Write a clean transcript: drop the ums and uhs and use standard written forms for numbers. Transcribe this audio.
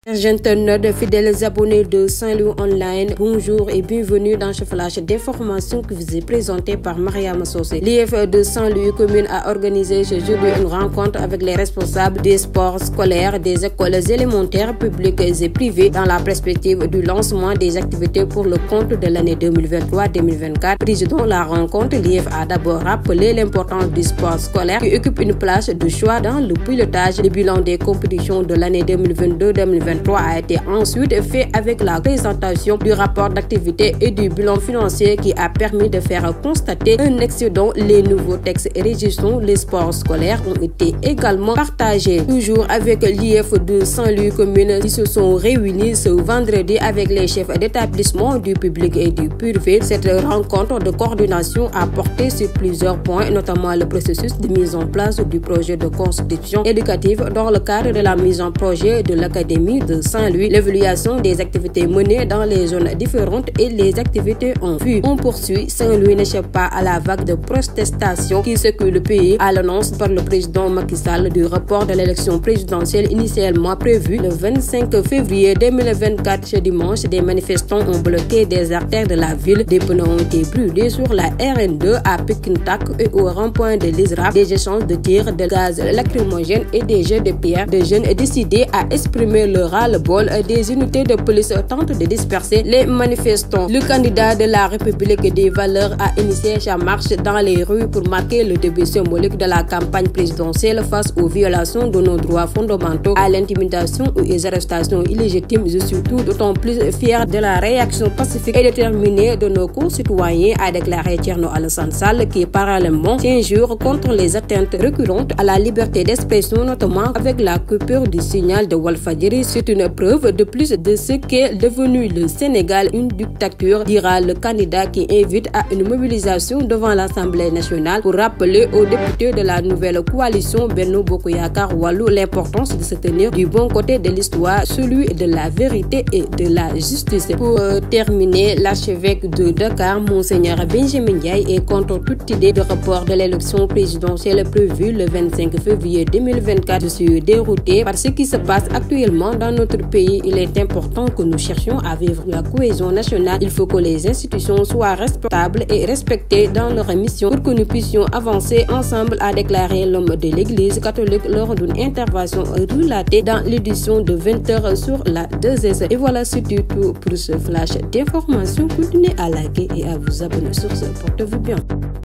Chers internautes, fidèles abonnés de Saint-Louis Online, bonjour et bienvenue dans ce flash d'information qui vous est présenté par Mariama Sosé. L'IEF de Saint-Louis commune a organisé ce jeudi une rencontre avec les responsables des sports scolaires des écoles élémentaires publiques et privées dans la perspective du lancement des activités pour le compte de l'année 2023-2024. Président de la rencontre, l'IEF a d'abord rappelé l'importance du sport scolaire qui occupe une place de choix dans le pilotage. Le bilan des compétitions de l'année 2022-2023 a été ensuite fait avec la présentation du rapport d'activité et du bilan financier qui a permis de faire constater un excédent. Les nouveaux textes régissant les sports scolaires ont été également partagés. Toujours avec l'IEF de Saint-Louis commune qui se sont réunis ce vendredi avec les chefs d'établissement du public et du privé. Cette rencontre de coordination a porté sur plusieurs points, notamment le processus de mise en place du projet de constitution éducative dans le cadre de la mise en projet de l'académie de Saint-Louis, l'évaluation des activités menées dans les zones différentes et les activités en vue. On poursuit, Saint-Louis n'échappe pas à la vague de protestations qui secoue le pays à l'annonce par le président Macky Sall du report de l'élection présidentielle initialement prévue le 25 février 2024. Ce dimanche, des manifestants ont bloqué des artères de la ville. Des pneus ont été brûlés sur la RN2 à Pekintak et au rond-point de l'ISRA. Des échanges de tirs de gaz lacrymogène et des jets de pierre. Des jeunes décidés à exprimer leur ras-le-bol. Des unités de police tentent de disperser les manifestants. Le candidat de la République des valeurs a initié sa marche dans les rues pour marquer le début symbolique de la campagne présidentielle face aux violations de nos droits fondamentaux, à l'intimidation ou aux arrestations illégitimes. Je suis d'autant plus fier de la réaction pacifique et déterminée de nos concitoyens, a déclaré Thierno Alassane Sall, qui parallèlement s'injure contre les atteintes récurrentes à la liberté d'expression, notamment avec la coupure du signal de Walfadjri. C'est une preuve de plus de ce qu'est devenu le Sénégal, une dictature, dira le candidat, qui invite à une mobilisation devant l'Assemblée nationale pour rappeler aux députés de la nouvelle coalition Benno Bokk Yakaar Wallu l'importance de se tenir du bon côté de l'histoire, celui de la vérité et de la justice. Pour terminer, l'archevêque de Dakar, Monseigneur Benjamin Ndiaye, est contre toute idée de report de l'élection présidentielle prévue le 25 février 2024. Je suis dérouté par ce qui se passe actuellement dans notre pays. Il est important que nous cherchions à vivre la cohésion nationale. Il faut que les institutions soient respectables et respectées dans leur mission pour que nous puissions avancer ensemble, a déclaré l'homme de l'église catholique lors d'une intervention relatée dans l'édition de 20h sur la 2S. Et voilà, c'est tout pour ce flash d'information. Continuez à liker et à vous abonner sur ce. Portez-vous bien.